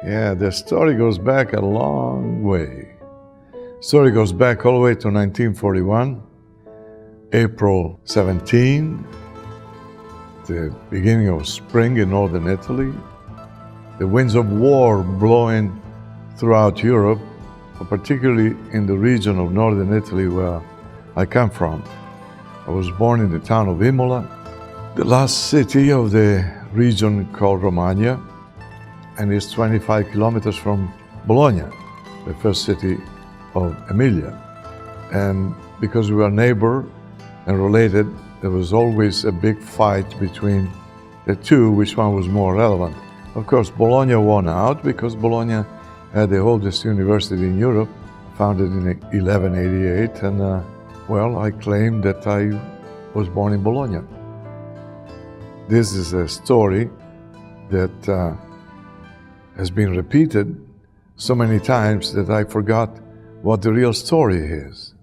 Yeah, the story goes back a long way. Story goes back all the way to 1941, April 17, the beginning of spring in northern Italy, the winds of war blowing throughout Europe, particularly in the region of northern Italy where I come from. I was born in the town of Imola, the last city of the region called Romagna, and it's 25 kilometers from Bologna, the first city of Emilia. And because we were neighbor and related, there was always a big fight between the two, which one was more relevant. Of course, Bologna won out because Bologna had the oldest university in Europe, founded in 1188, and well, I claim that I was born in Bologna. This is a story that has been repeated so many times that I forgot what the real story is.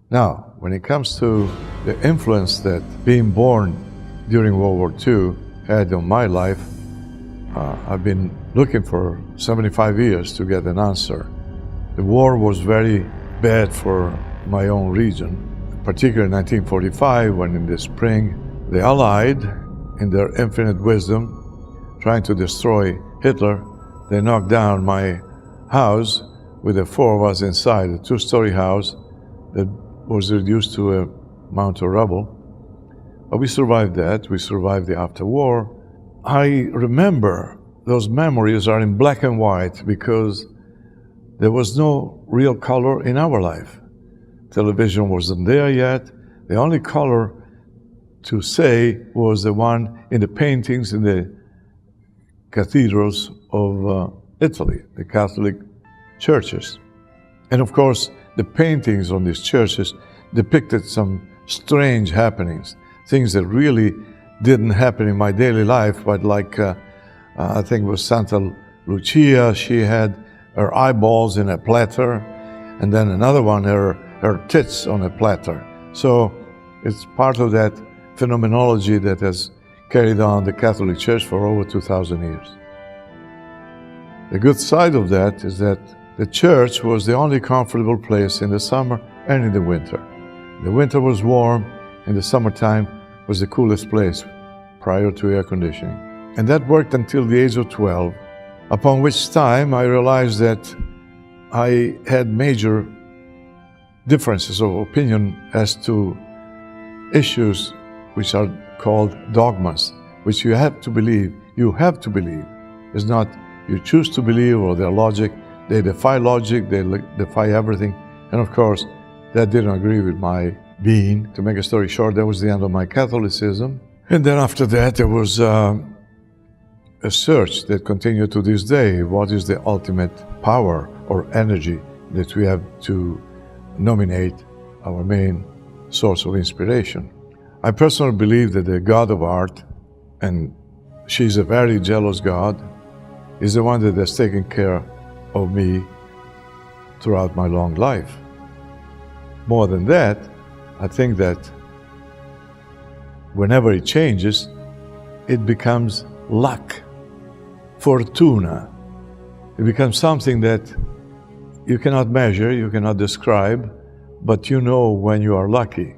Now, when it comes to the influence that being born during World War II had on my life, I've been looking for 75 years to get an answer. The war was very bad for my own region, particularly in 1945, when in the spring the Allied, in their infinite wisdom, trying to destroy Hitler, they knocked down my house with the four of us inside, a two-story house that was reduced to a mound of rubble. But we survived that. We survived the after war. I remember those memories are in black and white because there was no real color in our life. Television wasn't there yet. The only color to say was the one in the paintings in the cathedrals of Italy, the Catholic churches. And of course, the paintings on these churches depicted some strange happenings, things that really didn't happen in my daily life, but like, I think it was Santa Lucia, she had her eyeballs in a platter, and then another one, her tits on a platter. So it's part of that phenomenology that has carried on the Catholic Church for over 2,000 years. The good side of that is that the church was the only comfortable place in the summer and in the winter. The winter was warm, and the summertime was the coolest place prior to air conditioning. And that worked until the age of 12, upon which time I realized that I had major differences of opinion as to issues which are called dogmas, which you have to believe. You have to believe. It's not you choose to believe or their logic. They defy logic, they defy everything. And of course, that didn't agree with my being. To make a story short, that was the end of my Catholicism. And then after that, there was a search that continued to this day. What is the ultimate power or energy that we have to nominate our main source of inspiration? I personally believe that the God of art, and she's a very jealous God, is the one that has taken care of me throughout my long life. More than that, I think that whenever it changes, it becomes luck, fortuna. It becomes something that you cannot measure, you cannot describe, but you know when you are lucky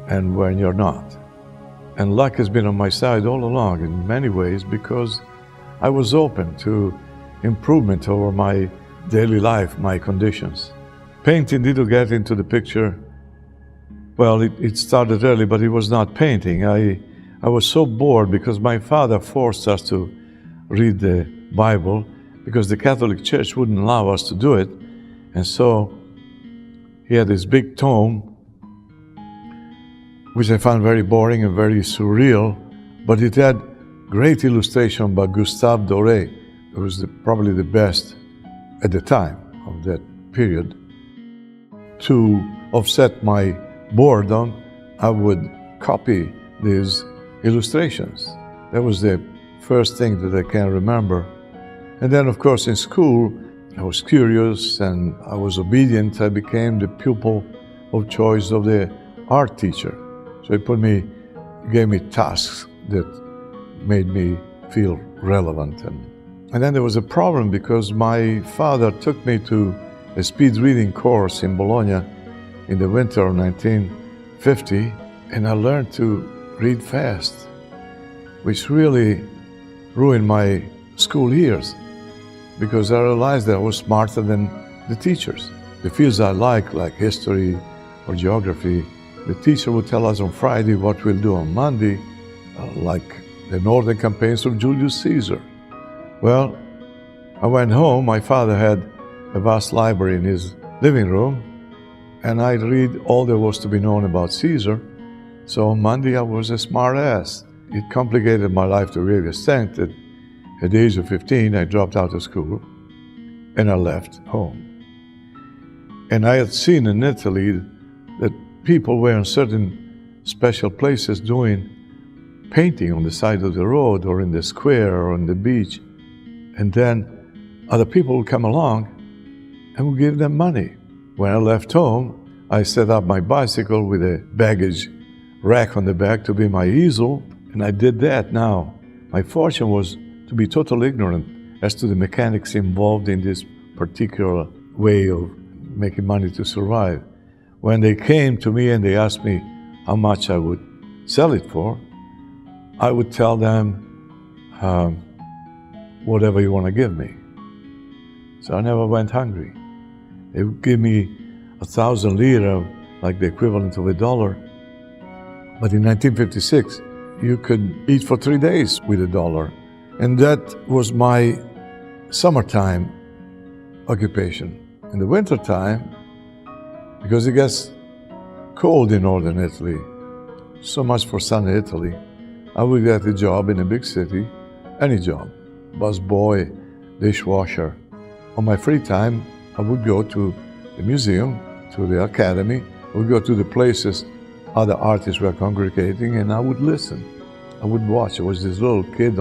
and when you're not. And luck has been on my side all along in many ways because I was open to improvement over my daily life, my conditions. Painting didn't get into the picture. Well, it started early, but it was not painting. I was so bored because my father forced us to read the Bible because the Catholic Church wouldn't allow us to do it. And so he had this big tome, which I found very boring and very surreal, but it had great illustration by Gustave Doré. It was probably the best at the time of that period. To offset my boredom, I would copy these illustrations. That was the first thing that I can remember. And then, of course, in school, I was curious and I was obedient. I became the pupil of choice of the art teacher. So he gave me tasks that made me feel relevant. And then there was a problem because my father took me to a speed reading course in Bologna in the winter of 1950, and I learned to read fast, which really ruined my school years because I realized that I was smarter than the teachers. The fields I like history or geography, the teacher would tell us on Friday what we'll do on Monday, like the northern campaigns of Julius Caesar. Well, I went home. My father had a vast library in his living room, and I'd read all there was to be known about Caesar. So on Monday, I was a smart ass. It complicated my life to a great extent that at the age of 15, I dropped out of school and I left home. And I had seen in Italy that people were in certain special places doing painting on the side of the road or in the square or on the beach. And then other people would come along and would give them money. When I left home, I set up my bicycle with a baggage rack on the back to be my easel, and I did that. Now, my fortune was to be totally ignorant as to the mechanics involved in this particular way of making money to survive. When they came to me and they asked me how much I would sell it for, I would tell them, whatever you want to give me. So I never went hungry. They would give me 1,000 lira, like the equivalent of $1. But in 1956, you could eat for 3 days with $1. And that was my summertime occupation. In the wintertime, because it gets cold in northern Italy, so much for sunny Italy, I would get a job in a big city, any job, busboy, dishwasher. On my free time, I would go to the museum, to the academy, I would go to the places other artists were congregating, and I would listen. I would watch. I was this little kid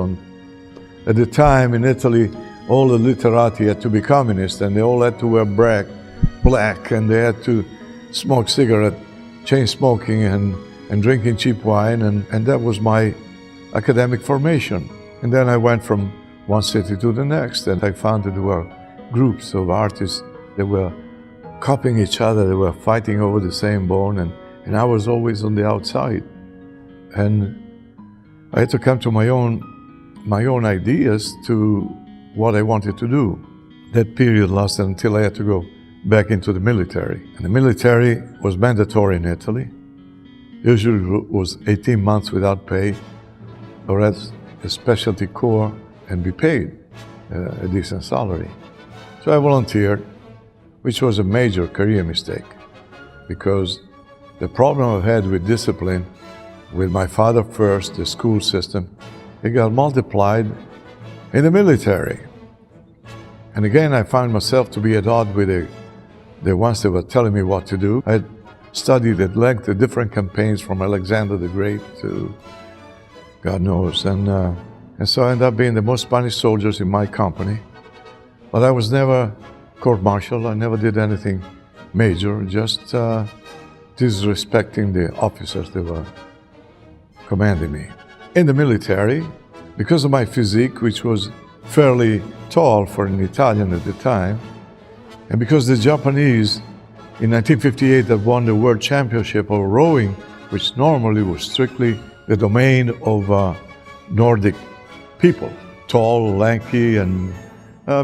at the time in Italy, all the literati had to be communist, and they all had to wear black, and they had to smoke cigarette, chain smoking, and drinking cheap wine, and that was my academic formation. And then I went from one city to the next, and I found that there were groups of artists that were copying each other, they were fighting over the same bone, and I was always on the outside. And I had to come to my own ideas to what I wanted to do. That period lasted until I had to go back into the military. And the military was mandatory in Italy. Usually it was 18 months without pay, or else a specialty corps and be paid a decent salary. So I volunteered, which was a major career mistake, because the problem I had with discipline, with my father first, the school system, it got multiplied in the military. And again, I found myself to be at odds with the ones that were telling me what to do. I had studied at length the different campaigns from Alexander the Great to God knows. And so I ended up being the most Spanish soldiers in my company. But I was never court-martialed. I never did anything major, just disrespecting the officers that were commanding me. In the military, because of my physique, which was fairly tall for an Italian at the time, and because the Japanese in 1958 had won the World Championship of rowing, which normally was strictly the domain of Nordic people, tall, lanky, and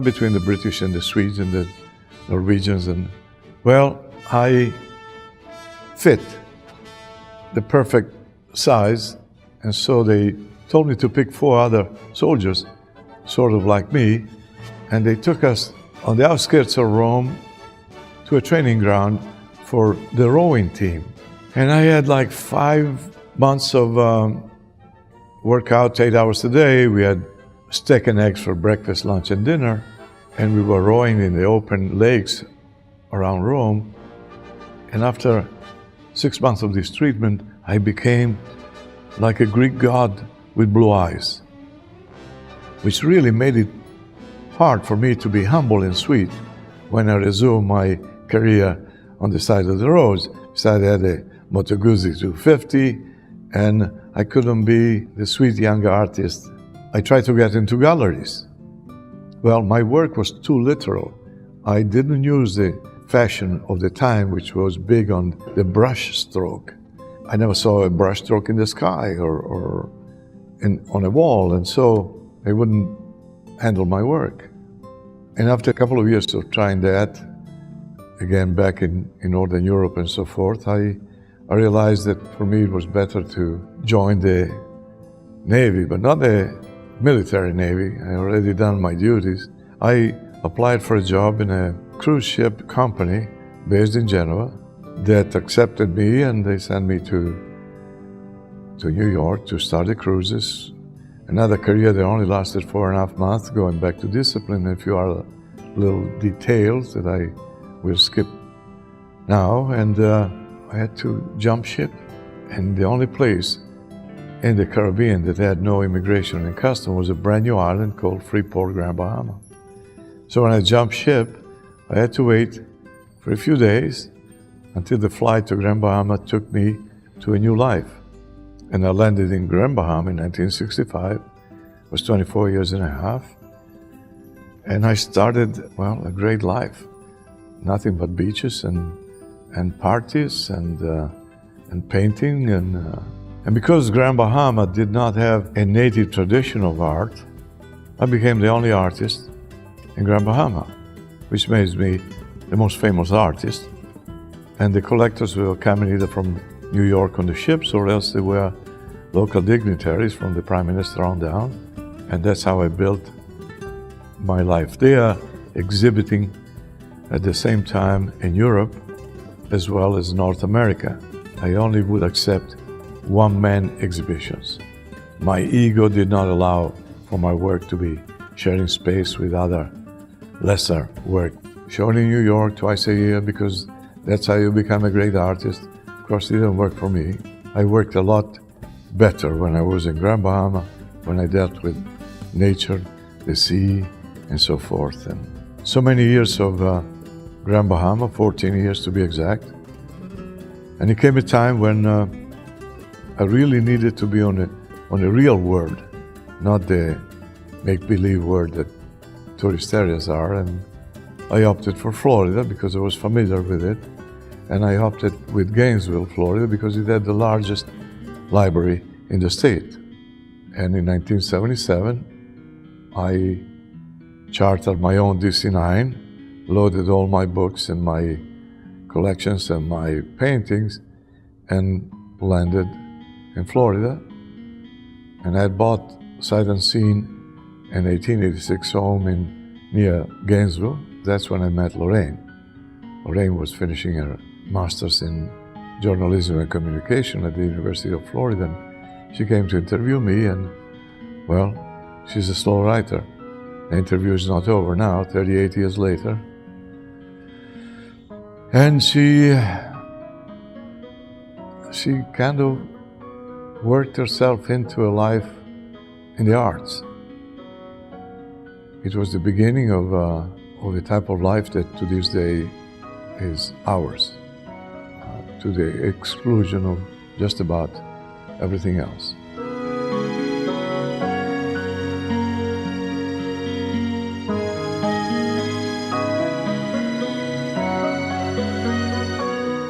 between the British and the Swedes and the Norwegians. And well, I fit the perfect size, and so they told me to pick 4 other soldiers, sort of like me, and they took us on the outskirts of Rome to a training ground for the rowing team. And I had like 5 months of workout, 8 hours a day. We had steak and eggs for breakfast, lunch, and dinner, and we were rowing in the open lakes around Rome. And after 6 months of this treatment, I became like a Greek god with blue eyes, which really made it hard for me to be humble and sweet when I resumed my career on the side of the roads. So I had a Moto Guzzi 250, and I couldn't be the sweet young artist. I tried to get into galleries. Well, my work was too literal. I didn't use the fashion of the time, which was big on the brush stroke. I never saw a brush stroke in the sky or on a wall, and so I wouldn't handle my work. And after a couple of years of trying that, again back in Northern Europe and so forth, I realized that for me it was better to join the Navy, but not the military Navy. I already done my duties. I applied for a job in a cruise ship company based in Genoa that accepted me, and they sent me to New York to start the cruises. Another career that only lasted 4.5 months, going back to discipline and a few other little details that I will skip now. And I had to jump ship. And the only place in the Caribbean that had no immigration and custom was a brand new island called Freeport, Grand Bahama. So when I jumped ship, I had to wait for a few days until the flight to Grand Bahama took me to a new life. And I landed in Grand Bahama in 1965. I was 24 years and a half. And I started, well, a great life. Nothing but beaches and parties and painting. And because Grand Bahama did not have a native tradition of art, I became the only artist in Grand Bahama, which makes me the most famous artist. And the collectors were coming either from New York on the ships, or else they were local dignitaries from the Prime Minister on down. And that's how I built my life. They are exhibiting at the same time in Europe as well as North America. I only would accept one-man exhibitions. My ego did not allow for my work to be sharing space with other lesser work. Shown in New York twice a year because that's how you become a great artist. Of course, it didn't work for me. I worked a lot better when I was in Grand Bahama, when I dealt with nature, the sea, and so forth. And so many years of Grand Bahama, 14 years to be exact. And it came a time when I really needed to be on a real world, not the make-believe world that tourist areas are. And I opted for Florida because I was familiar with it. And I opted with Gainesville, Florida, because it had the largest library in the state. And in 1977, I chartered my own DC-9, loaded all my books and my collections and my paintings, and landed in Florida. And I had bought sight unseen an 1886 home near Gainesville. That's when I met Lorraine. Lorraine was finishing her master's in journalism and communication at the University of Florida. And she came to interview me, and well, she's a slow writer. The interview is not over now, 38 years later. And she kind of worked herself into a life in the arts. It was the beginning of a type of life that to this day is ours, to the exclusion of just about everything else.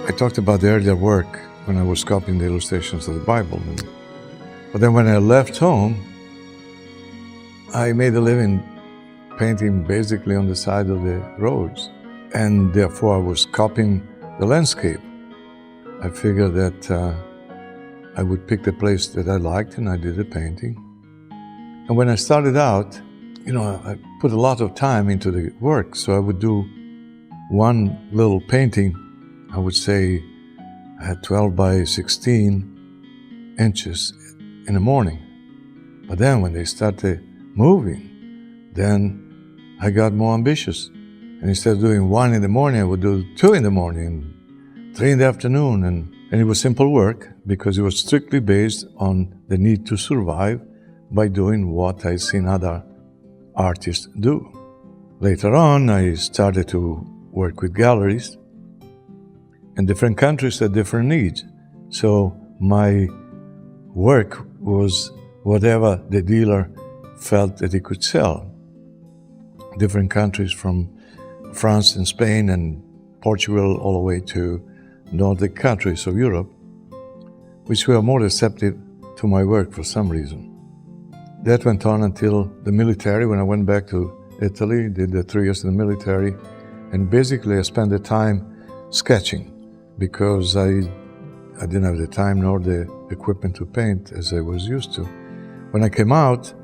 I talked about the earlier work when I was copying the illustrations of the Bible. But then when I left home, I made a living painting basically on the side of the roads. And therefore I was copying the landscape. I figured that I would pick the place that I liked, and I did the painting. And when I started out, I put a lot of time into the work. So I would do one little painting, I would say I had 12 by 16 inches in the morning. But then when they started moving, then I got more ambitious. And instead of doing 1 in the morning, I would do 2 in the morning, 3 in the afternoon, And it was simple work because it was strictly based on the need to survive by doing what I'd seen other artists do. Later on, I started to work with galleries, and different countries had different needs. So my work was whatever the dealer felt that he could sell. Different countries from France and Spain and Portugal all the way to Nordic countries of Europe, which were more receptive to my work for some reason. That went on until the military, when I went back to Italy, did the 3 years in the military, and basically I spent the time sketching because I didn't have the time nor the equipment to paint as I was used to. When I came out,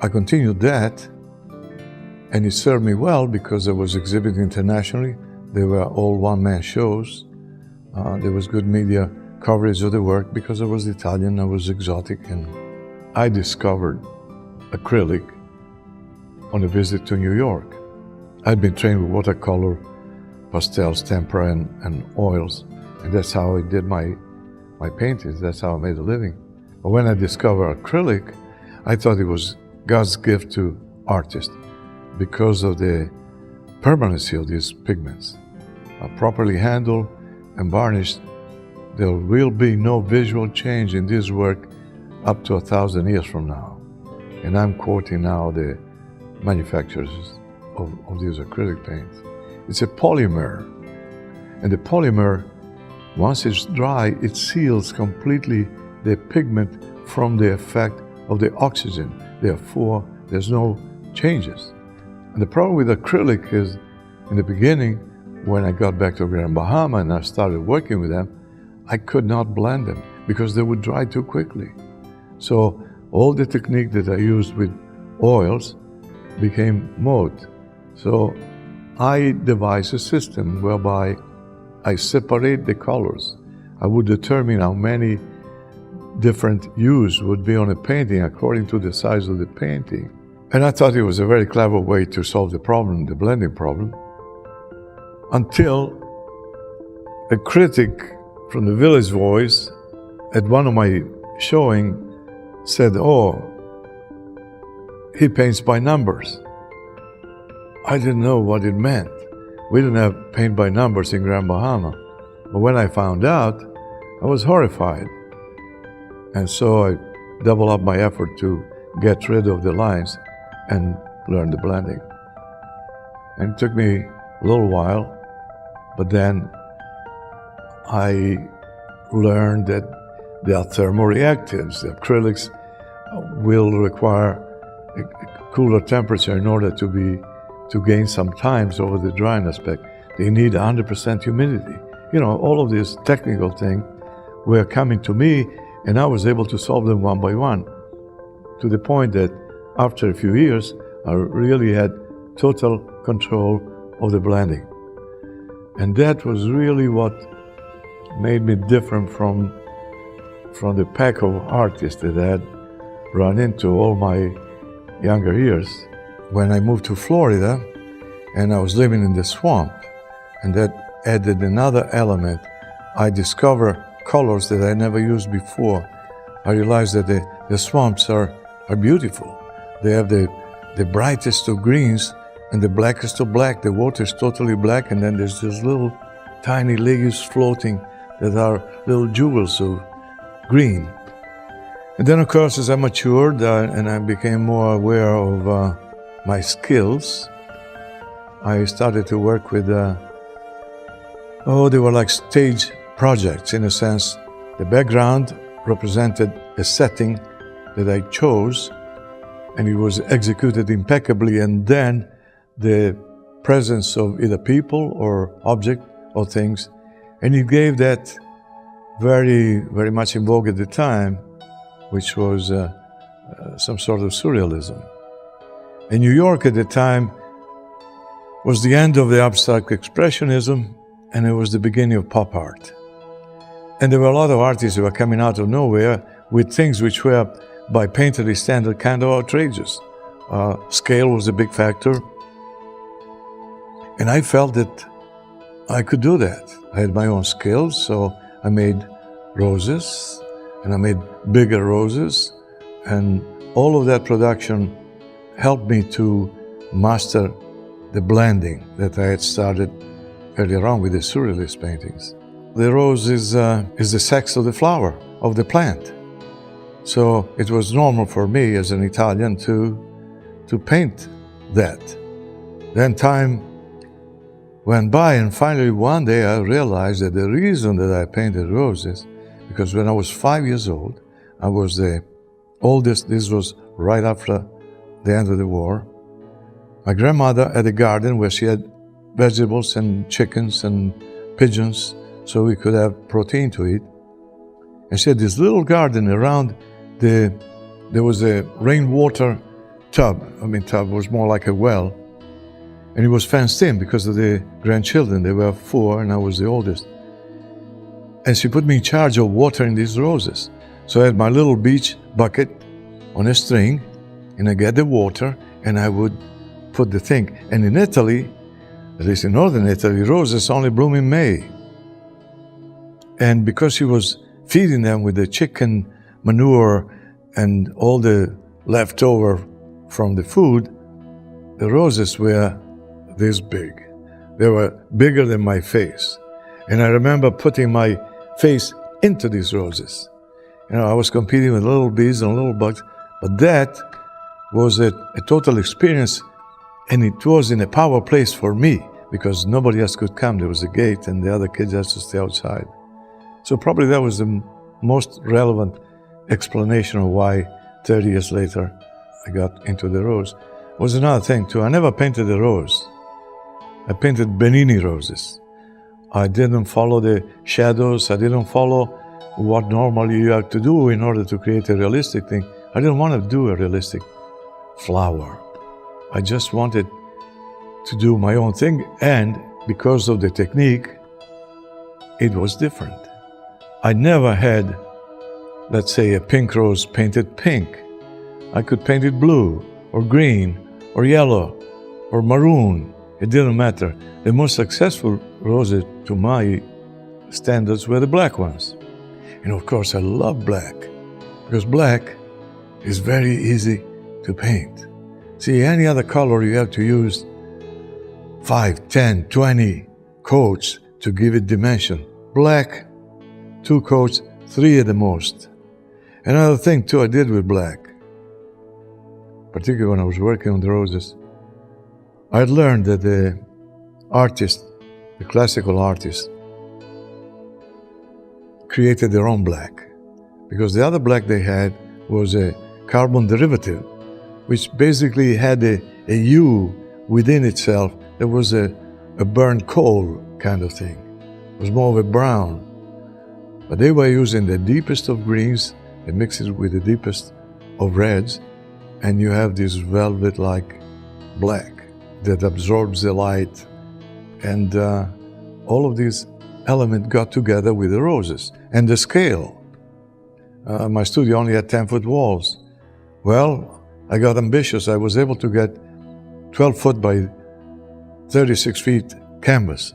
I continued that, and it served me well because I was exhibiting internationally. They were all one-man shows. There was good media coverage of the work because I was Italian, I was exotic, and I discovered acrylic on a visit to New York. I'd been trained with watercolor, pastels, tempera, and oils, and that's how I did my paintings. That's how I made a living. But when I discovered acrylic, I thought it was God's gift to artists because of the permanency of these pigments. Properly handled and varnished, there will be no visual change in this work up to 1,000 years from now. And I'm quoting now the manufacturers of these acrylic paints. It's a polymer, and the polymer, once it's dry, it seals completely the pigment from the effect of the oxygen. Therefore, there's no changes. And the problem with acrylic is, in the beginning, when I got back to Grand Bahama and I started working with them, I could not blend them because they would dry too quickly. So all the technique that I used with oils became moot. So I devised a system whereby I separate the colors. I would determine how many different hues would be on a painting according to the size of the painting. And I thought it was a very clever way to solve the problem, the blending problem, until a critic from the Village Voice at one of my showing said, "Oh, he paints by numbers." I didn't know what it meant. We didn't have paint by numbers in Grand Bahama. But when I found out, I was horrified. And so I doubled up my effort to get rid of the lines and learn the blending. And it took me a little while, but then I learned that there are thermoreactives. The acrylics will require a cooler temperature in order to gain some times over the drying aspect. They need 100% humidity. You know, all of these technical things were coming to me, and I was able to solve them one by one, to the point that after a few years, I really had total control of the blending. And that was really what made me different from the pack of artists that I had run into all my younger years. When I moved to Florida, and I was living in the swamp, and that added another element. I discovered colors that I never used before. I realized that the swamps are beautiful. They have the brightest of greens and the blackest of black. The water is totally black, and then there's these little tiny leaves floating that are little jewels of green. And then, of course, as I matured and I became more aware of my skills, I started to work with, they were like stage projects in a sense. The background represented a setting that I chose, and it was executed impeccably, and then the presence of either people or object or things, and it gave that very, very much in vogue at the time, which was some sort of surrealism. In New York at the time was the end of the abstract expressionism, and it was the beginning of pop art. And there were a lot of artists who were coming out of nowhere with things which were, by painterly standard, kind of outrageous. Scale was a big factor. And I felt that I could do that. I had my own skills, so I made roses, and I made bigger roses, and all of that production helped me to master the blending that I had started earlier on with the surrealist paintings. The rose is the sex of the flower, of the plant. So it was normal for me as an Italian to paint that. Then time went by, and finally one day I realized that the reason that I painted roses, because when I was 5 years old, I was the oldest. This was right after the end of the war. My grandmother had a garden where she had vegetables and chickens and pigeons, so we could have protein to eat. And she had this little garden around there was a rainwater tub. I mean, tub was more like a well. And it was fenced in because of the grandchildren. There were 4 and I was the oldest. And she put me in charge of watering these roses. So I had my little beach bucket on a string, and I get the water and I would put the thing. And in Italy, at least in northern Italy, roses only bloom in May. And because she was feeding them with the chicken manure and all the leftover from the food, the roses were this big. They were bigger than my face. And I remember putting my face into these roses. You know, I was competing with little bees and little bugs, but that was a total experience, and it was in a power place for me because nobody else could come. There was a gate and the other kids had to stay outside. So probably that was the most relevant explanation of why 30 years later I got into the rose. Was another thing too. I never painted a rose. I painted Benini roses. I didn't follow the shadows. I didn't follow what normally you have to do in order to create a realistic thing. I didn't want to do a realistic flower. I just wanted to do my own thing, and because of the technique, it was different. I never had, let's say, a pink rose painted pink. I could paint it blue, or green, or yellow, or maroon. It didn't matter. The most successful roses, to my standards, were the black ones. And of course, I love black, because black is very easy to paint. See, any other color you have to use 5, 10, 20 coats to give it dimension. Black, 2 coats, 3 at the most. Another thing too I did with black, particularly when I was working on the roses, I had learned that the artist, the classical artist, created their own black, because the other black they had was a carbon derivative, which basically had a hue within itself that was a burnt coal kind of thing. It was more of a brown. But they were using the deepest of greens, they mixed it with the deepest of reds, and you have this velvet-like black that absorbs the light. And all of these elements got together with the roses. And the scale. My studio only had 10-foot walls. Well, I got ambitious. I was able to get 12 foot by 36 feet canvas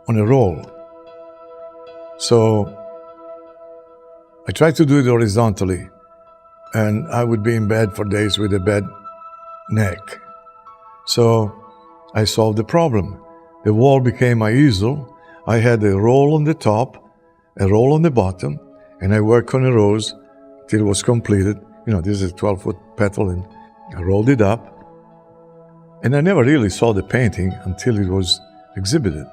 on a roll. So I tried to do it horizontally, and I would be in bed for days with a bad neck. So I solved the problem. The wall became my easel. I had a roll on the top, a roll on the bottom, and I worked on a rose till it was completed. You know, this is a 12-foot petal, and I rolled it up. And I never really saw the painting until it was exhibited.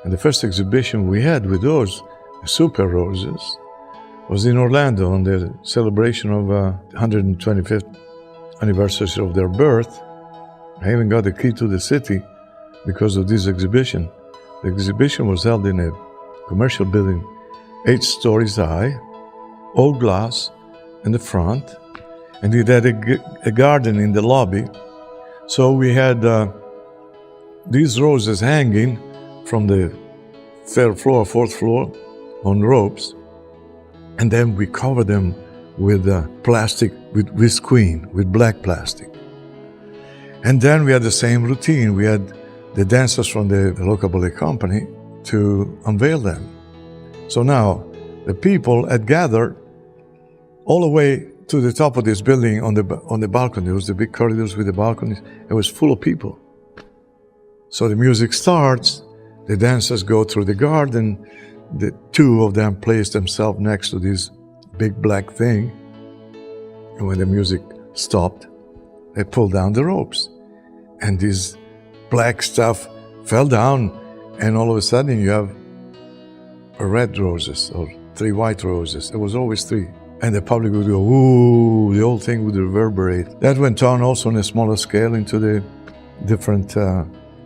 And the first exhibition we had with those super roses was in Orlando on the celebration of 125th anniversary of their birth. I even got the key to the city because of this exhibition. The exhibition was held in a commercial building, 8 stories high, all glass in the front, and it had a garden in the lobby. So we had these roses hanging from the third floor, 4th floor, on ropes, and then we covered them with plastic, with visqueen, with black plastic. And then we had the same routine. We had the dancers from the local ballet company to unveil them. So now the people had gathered all the way to the top of this building on the balcony. It was the big corridors with the balconies. It was full of people. So the music starts, the dancers go through the garden, the two of them place themselves next to this big black thing, and when the music stopped, they pulled down the ropes, and this black stuff fell down, and all of a sudden you have red roses or 3 white roses. There was always 3. And the public would go, ooh, the whole thing would reverberate. That went on also on a smaller scale into the different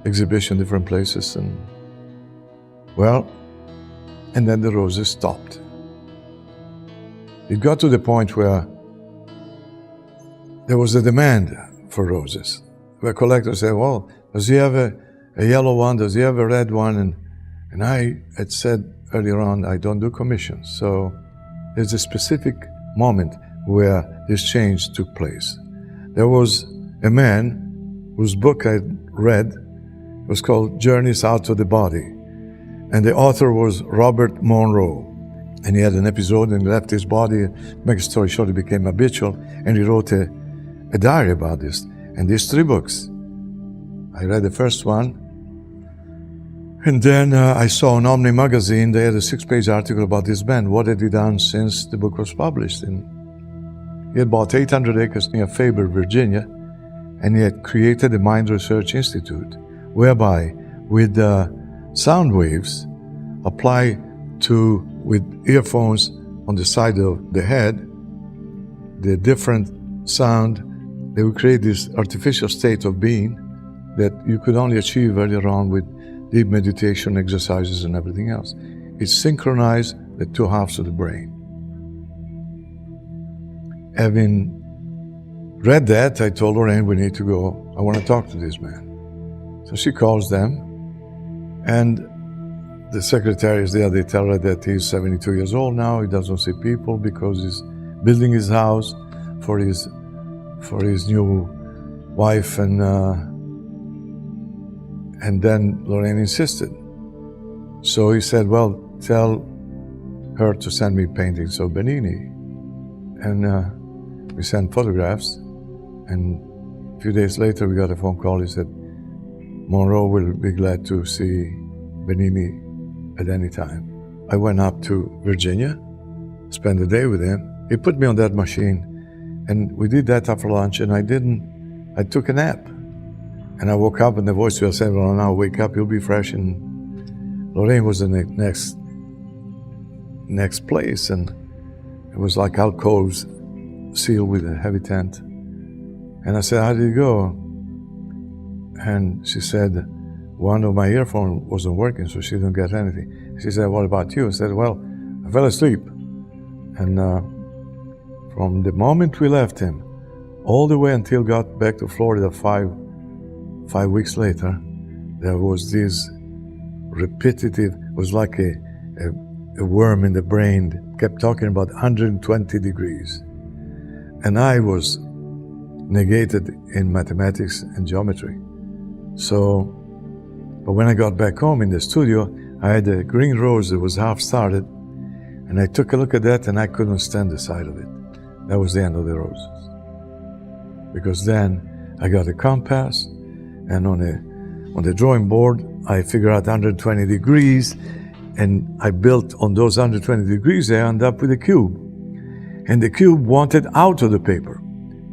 exhibition, different places. And then the roses stopped. It got to the point where there was a demand for roses, where collectors said, well, does he have a yellow one? Does he have a red one? And I had said earlier on, I don't do commissions. So there's a specific moment where this change took place. There was a man whose book I read. It was called Journeys Out of the Body. And the author was Robert Monroe. And he had an episode and left his body. Make a story short, it became habitual. And he wrote a diary about this. And these 3 books. I read the first one. And then I saw on Omni magazine, they had a 6-page article about this man. What had he done since the book was published? And he had bought 800 acres near Faber, Virginia, and he had created a Mind Research Institute, whereby with sound waves applied with earphones on the side of the head, the different sound, they would create this artificial state of being that you could only achieve earlier on with deep meditation exercises and everything else. It synchronized the 2 halves of the brain. Having read that, I told Lorraine, we need to go. I want to talk to this man. So she calls them, and the secretary is there. They tell her that he's 72 years old now. He doesn't see people because he's building his house for his new wife, and then Lorraine insisted. So he said, well, tell her to send me paintings of Benini. And we sent photographs. And a few days later, we got a phone call. He said, Monroe will be glad to see Benini at any time. I went up to Virginia, spent the day with him. He put me on that machine. And we did that after lunch, and I took a nap. And I woke up and the voice was saying, well, now wake up, you'll be fresh. And Lorraine was in the next place. And it was like alcoves sealed with a heavy tent. And I said, how did it go? And she said, one of my earphones wasn't working, so she didn't get anything. She said, what about you? I said, well, I fell asleep. And from the moment we left him, all the way until got back to Florida 5 weeks later, there was this repetitive, it was like a worm in the brain that kept talking about 120 degrees. And I was negated in mathematics and geometry. So, but when I got back home in the studio, I had a green rose that was half started, and I took a look at that and I couldn't stand the sight of it. That was the end of the roses. Because then I got a compass, and on the drawing board, I figured out 120 degrees, and I built on those 120 degrees, I ended up with a cube. And the cube wanted out of the paper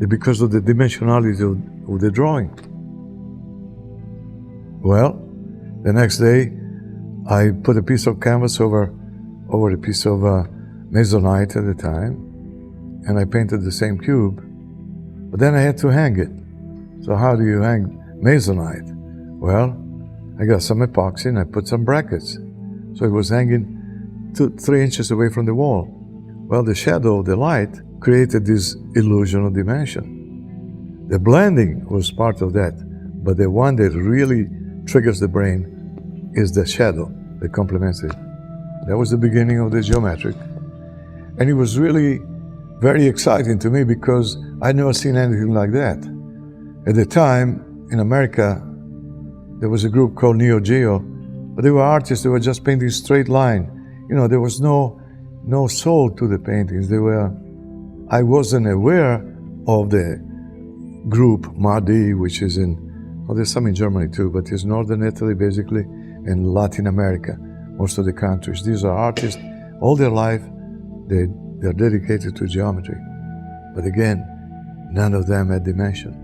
because of the dimensionality of the drawing. Well, the next day, I put a piece of canvas over a piece of masonite at the time, and I painted the same cube. But then I had to hang it. So how do you hang masonite? Well, I got some epoxy and I put some brackets. So it was hanging 3 inches away from the wall. Well, the shadow of the light created this illusion of dimension. The blending was part of that, but the one that really triggers the brain is the shadow that complements it. That was the beginning of the geometric. And it was really very exciting to me because I'd never seen anything like that. At the time, in America, there was a group called Neo Geo, but they were artists that were just painting straight line. there was no soul to the paintings. I wasn't aware of the group Madi, which is there's some in Germany too, but it's Northern Italy basically, and Latin America, most of the countries. These are artists, all their life, they're dedicated to geometry. But again, none of them had dimension.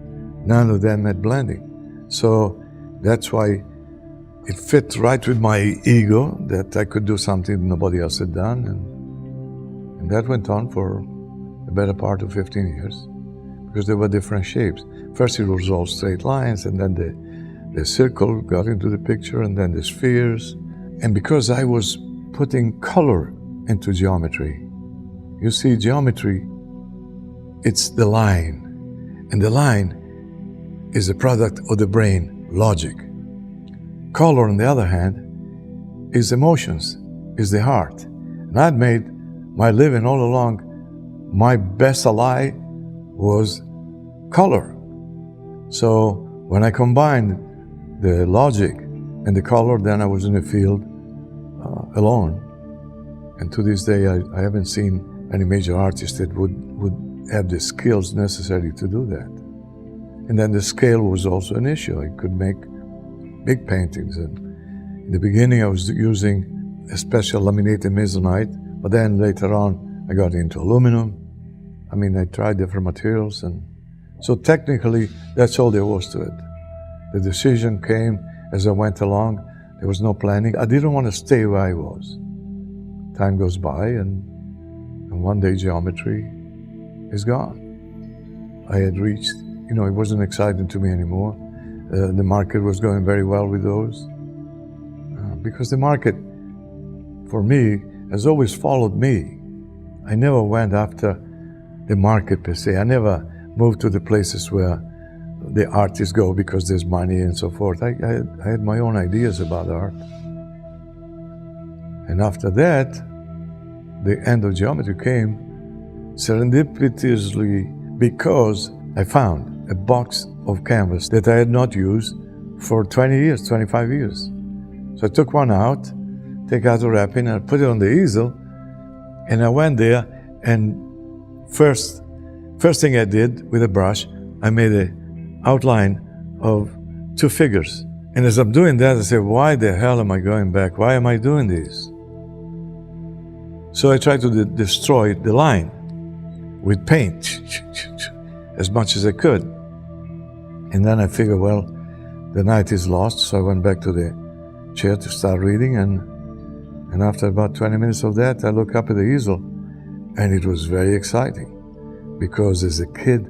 None of them had blending. So that's why it fit right with my ego that I could do something nobody else had done. And that went on for the better part of 15 years because there were different shapes. First it was all straight lines, and then the circle got into the picture, and then the spheres. And because I was putting color into geometry, you see, geometry, it's the line. And the line is a product of the brain, logic. Color, on the other hand, is emotions, is the heart. And I'd made my living all along. My best ally was color. So when I combined the logic and the color, then I was in the field alone. And to this day, I haven't seen any major artist that would have the skills necessary to do that. And then the scale was also an issue. I could make big paintings. And in the beginning, I was using a special laminated masonite, but then later on, I got into aluminum. I tried different materials. And so technically, that's all there was to it. The decision came as I went along. There was no planning. I didn't want to stay where I was. Time goes by, and one day geometry is gone. I had reached, it wasn't exciting to me anymore. The market was going very well with those. Because the market, for me, has always followed me. I never went after the market per se. I never moved to the places where the artists go because there's money and so forth. I had my own ideas about art. And after that, the end of geometry came serendipitously because I found a box of canvas that I had not used for 20 years, 25 years. So I took one out, take out the wrapping, and I put it on the easel, and I went there, and first thing I did with a brush, I made an outline of two figures. And as I'm doing that, I said, why the hell am I going back? Why am I doing this? So I tried to destroy the line with paint as much as I could. And then I figured, well, the night is lost, so I went back to the chair to start reading, and after about 20 minutes of that, I looked up at the easel, and it was very exciting, because as a kid,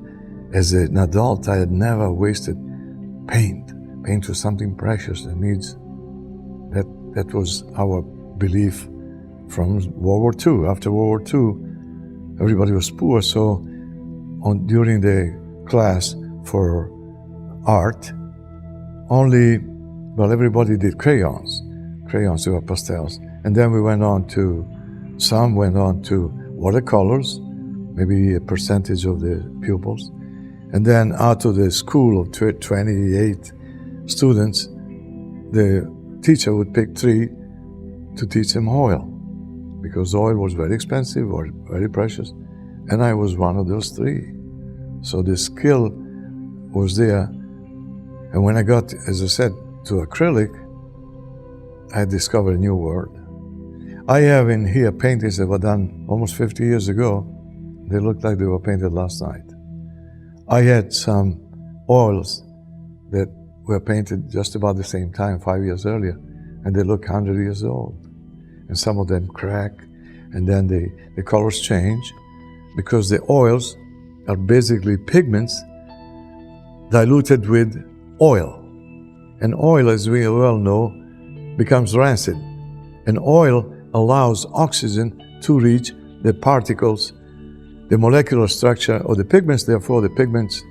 as an adult, I had never wasted paint. Paint was something precious that needs, that was our belief from World War II. After World War II, everybody was poor, so during the class for art, everybody did crayons. Crayons were pastels. And then some went on to watercolors, maybe a percentage of the pupils. And then out of the school of 28 students, the teacher would pick 3 to teach them oil, because oil was very expensive or very precious. And I was one of those 3. So the skill was there. And when I got, as I said, to acrylic, I discovered a new world. I have in here paintings that were done almost 50 years ago. They looked like they were painted last night. I had some oils that were painted just about the same time, 5 years earlier, and they look 100 years old. And some of them crack, and then the colors change, because the oils are basically pigments diluted with oil. And oil, as we well know, becomes rancid. And oil allows oxygen to reach the particles, the molecular structure of the pigments. Therefore, the pigments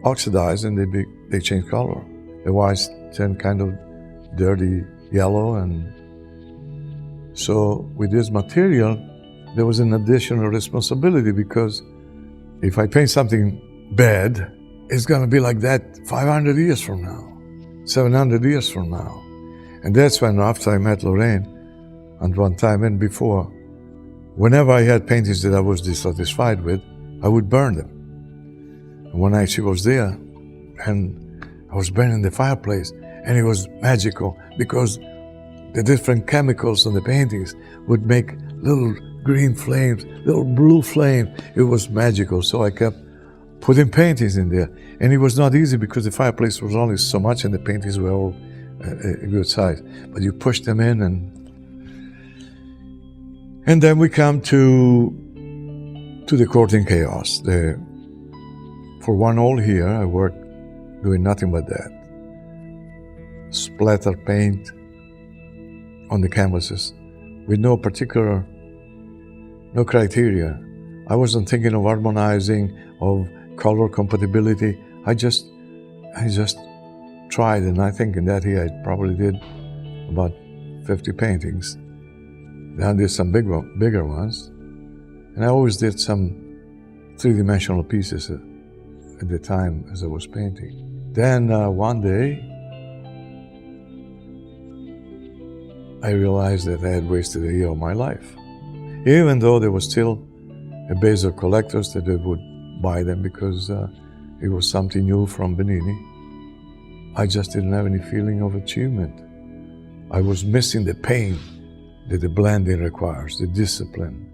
oxidize and they change color. Otherwise, turn kind of dirty yellow. And so with this material, there was an additional responsibility, because if I paint something bad, it's going to be like that 500 years from now, 700 years from now. And that's when, after I met Lorraine, at one time and before, whenever I had paintings that I was dissatisfied with, I would burn them. And one night she was there, and I was burning the fireplace, and it was magical because the different chemicals on the paintings would make little green flames, little blue flames. It was magical, so I kept putting paintings in there. And it was not easy because the fireplace was only so much and the paintings were all a good size. But you push them in, and then we come to the courting chaos. For one whole year, I worked doing nothing but that. Splatter paint on the canvases with no criteria. I wasn't thinking of harmonizing, of color compatibility. I just tried, and I think in that year I probably did about 50 paintings. Then I did some bigger ones, and I always did some three-dimensional pieces at the time as I was painting. Then one day, I realized that I had wasted a year of my life. Even though there was still a base of collectors that they would buy them because it was something new from Benini, I just didn't have any feeling of achievement. I was missing the pain that the blending requires, the discipline.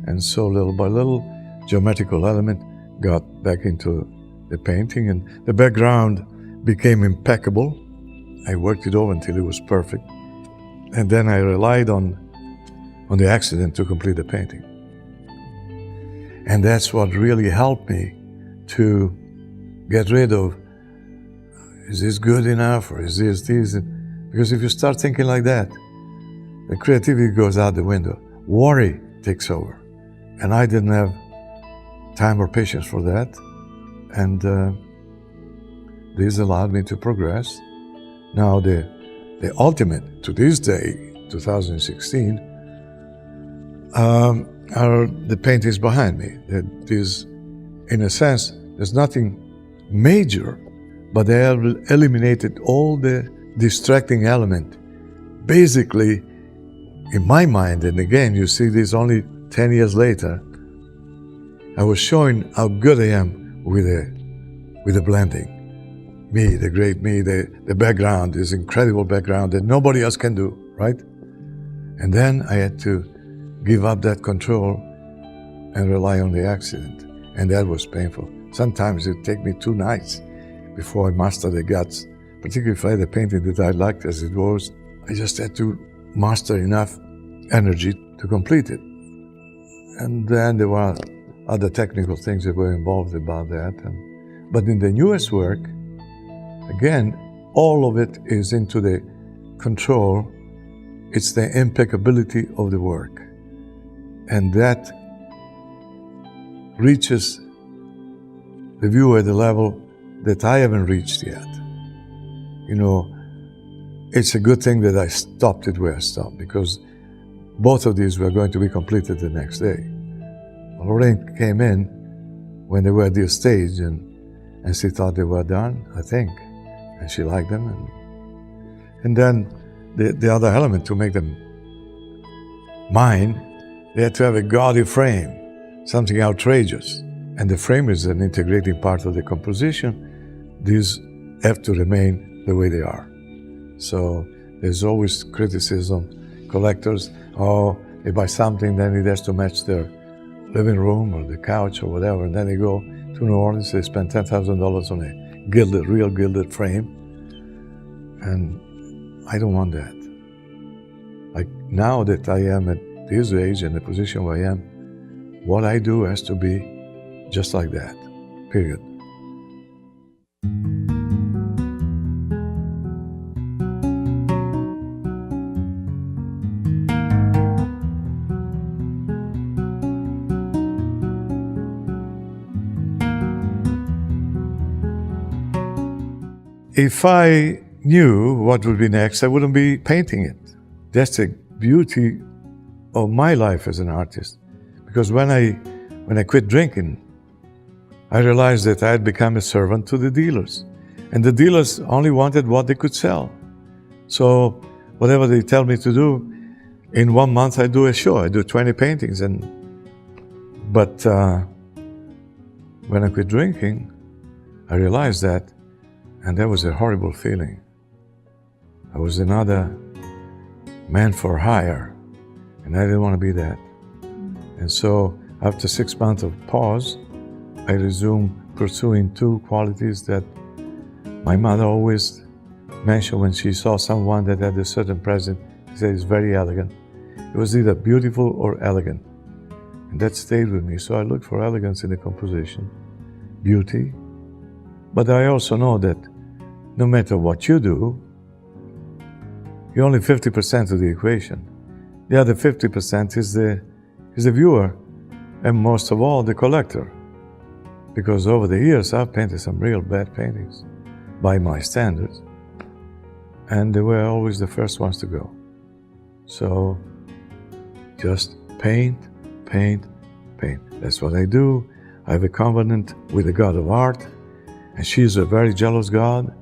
And so little by little, geometrical element got back into the painting, and the background became impeccable. I worked it over until it was perfect. And then I relied on the accident to complete the painting. And that's what really helped me to get rid of, is this good enough, or is this? Because if you start thinking like that, the creativity goes out the window. Worry takes over. And I didn't have time or patience for that. And this allowed me to progress. Now the ultimate, to this day, 2016, are the paintings behind me. That is, in a sense, there's nothing major, but they have eliminated all the distracting element. Basically, in my mind, and again, you see this only 10 years later, I was showing how good I am with the blending. Me, the great me, the background, this incredible background that nobody else can do, right? And then I had to give up that control and rely on the accident. And that was painful. Sometimes it would take me 2 nights before I mastered the guts, particularly if I had a painting that I liked as it was. I just had to master enough energy to complete it. And then there were other technical things that were involved about that. But in the newest work, again, all of it is into the control. It's the impeccability of the work. And that reaches the viewer at the level that I haven't reached yet. You know, it's a good thing that I stopped it where I stopped, because both of these were going to be completed the next day. Lorraine came in when they were at this stage, and she thought they were done, I think, and she liked them. And then the other element, to make them mine, they had to have a gaudy frame, something outrageous. And the frame is an integrating part of the composition. These have to remain the way they are. So there's always criticism. Collectors, they buy something, then it has to match their living room or the couch or whatever, and then they go to New Orleans, they spend $10,000 on a real gilded frame. And I don't want that. Like, now that I am at this age and the position where I am, what I do has to be just like that, period. If I knew what would be next, I wouldn't be painting it. That's the beauty of my life as an artist. Because when I quit drinking, I realized that I had become a servant to the dealers. And the dealers only wanted what they could sell. So whatever they tell me to do, in 1 month I do a show, I do 20 paintings. But when I quit drinking, I realized that, and that was a horrible feeling. I was another man for hire, and I didn't want to be that. And so after 6 months of pause, I resumed pursuing two qualities that my mother always mentioned when she saw someone that had a certain presence. She said, it's very elegant. It was either beautiful or elegant. And that stayed with me. So I looked for elegance in the composition, beauty. But I also know that no matter what you do, you're only 50% of the equation. The other 50% is the viewer, and most of all, the collector. Because over the years, I've painted some real bad paintings by my standards, and they were always the first ones to go. So just paint, paint, paint. That's what I do. I have a covenant with the God of art, and she's a very jealous God,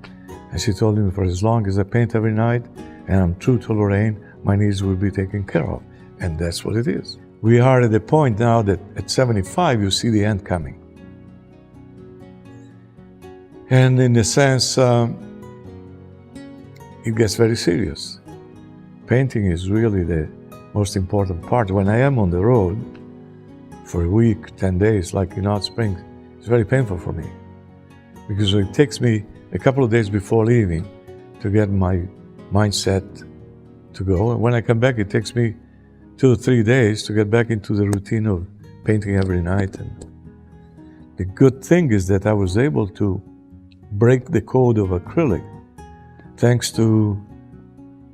and she told me for as long as I paint every night and I'm true to Lorraine, my needs will be taken care of. And that's what it is. We are at the point now that at 75, you see the end coming. And in a sense, it gets very serious. Painting is really the most important part. When I am on the road for a week, 10 days, like in Hot Springs, it's very painful for me. Because it takes me a couple of days before leaving to get my mindset to go. And when I come back, it takes me 2 or 3 days to get back into the routine of painting every night. And the good thing is that I was able to break the code of acrylic thanks to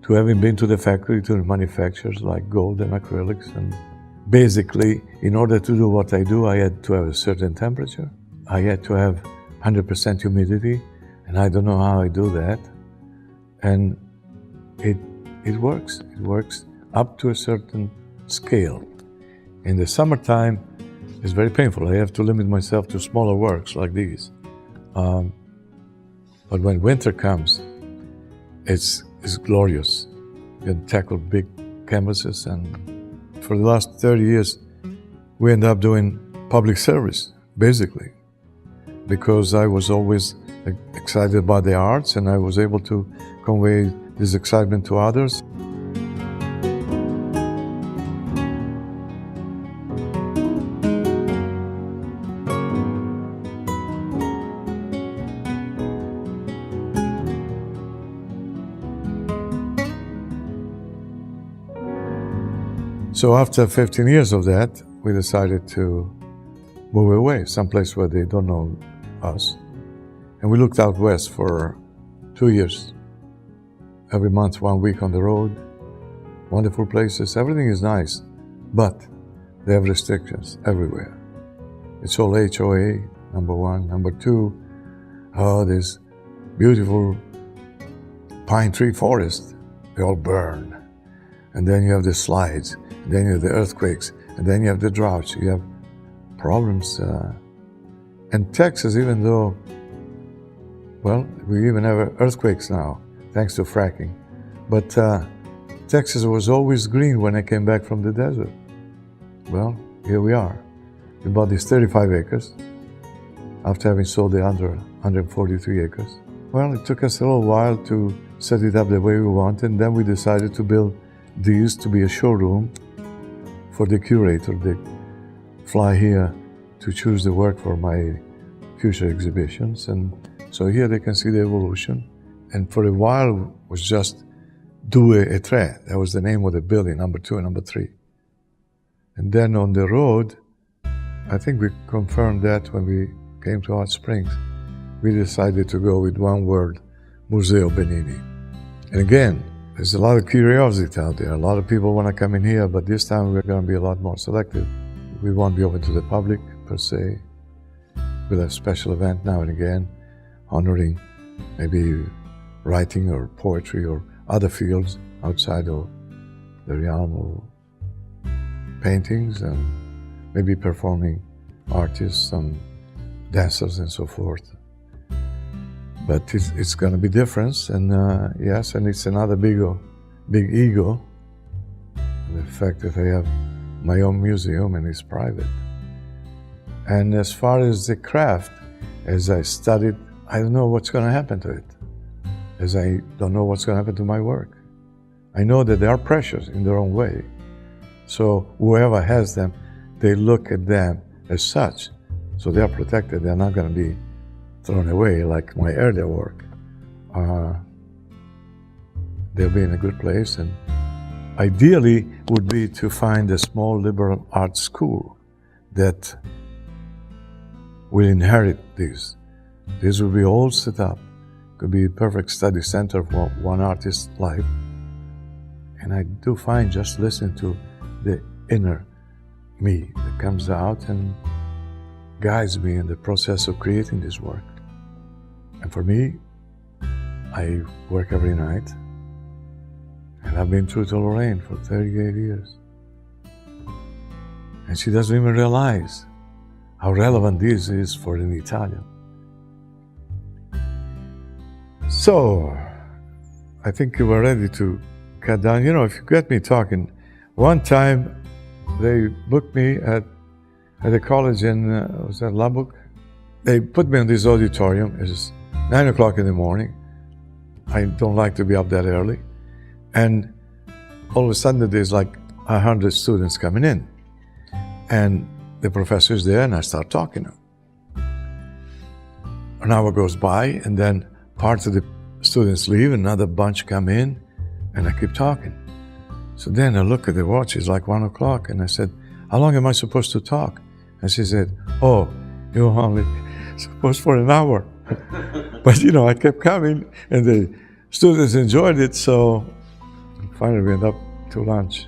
having been to the factory, to the manufacturers like gold and acrylics. And basically, in order to do what I do, I had to have a certain temperature. I had to have 100% humidity, and I don't know how I do that. And it works. It works up to a certain scale. In the summertime, it's very painful. I have to limit myself to smaller works like these. But when winter comes, it's glorious. You can tackle big canvases, and for the last 30 years, we end up doing public service, basically, because I was always excited about the arts, and I was able to convey this excitement to others. So after 15 years of that, we decided to move away, someplace where they don't know us. And we looked out west for 2 years. Every month, 1 week on the road, wonderful places, everything is nice, but they have restrictions everywhere. It's all HOA, number one. Number two, this beautiful pine tree forest, they all burn. And then you have the slides, and then you have the earthquakes, and then you have the droughts, you have problems. And Texas, even though, well, we even have earthquakes now, thanks to fracking. But Texas was always green when I came back from the desert. Well, here we are. We bought these 35 acres after having sold the under 143 acres. Well, it took us a little while to set it up the way we wanted, and then we decided to build these to be a showroom for the curator. They fly here to choose the work for my future exhibitions, and so here they can see the evolution. And for a while, it was just Due e Tre. That was the name of the building, number 2 and number 3. And then on the road, I think we confirmed that when we came to Hot Springs. We decided to go with one word, Museo Benini. And again, there's a lot of curiosity out there. A lot of people want to come in here, but this time we're going to be a lot more selective. We won't be open to the public, per se. We'll have special event now and again, honoring maybe writing or poetry or other fields outside of the realm of paintings, and maybe performing artists, some dancers and so forth. But it's going to be different, and yes, and it's another big ego the fact that I have my own museum and it's private. And as far as the craft, as I studied, I don't know what's going to happen to it. As I don't know what's going to happen to my work. I know that they are precious in their own way. So whoever has them, they look at them as such. So they are protected. They're not going to be thrown away like my earlier work. They'll be in a good place. And ideally would be to find a small liberal arts school that will inherit these. These will be all set up. Could be a perfect study center for one artist's life. And I do find just listening to the inner me that comes out and guides me in the process of creating this work. And for me, I work every night. And I've been true to Lorraine for 38 years. And she doesn't even realize how relevant this is for an Italian. So, I think you were ready to cut down. You know, if you get me talking, one time they booked me at a college in, was that Lubbock? They put me in this auditorium. It's 9 o'clock in the morning. I don't like to be up that early. And all of a sudden there's like 100 students coming in. And the professor's there and I start talking to them. An hour goes by and then part of the students leave, another bunch come in, and I keep talking. So then I look at the watch, it's like 1 o'clock, and I said, how long am I supposed to talk? And she said, oh, you're only supposed for an hour. But you know, I kept coming, and the students enjoyed it, so finally we ended up to lunch.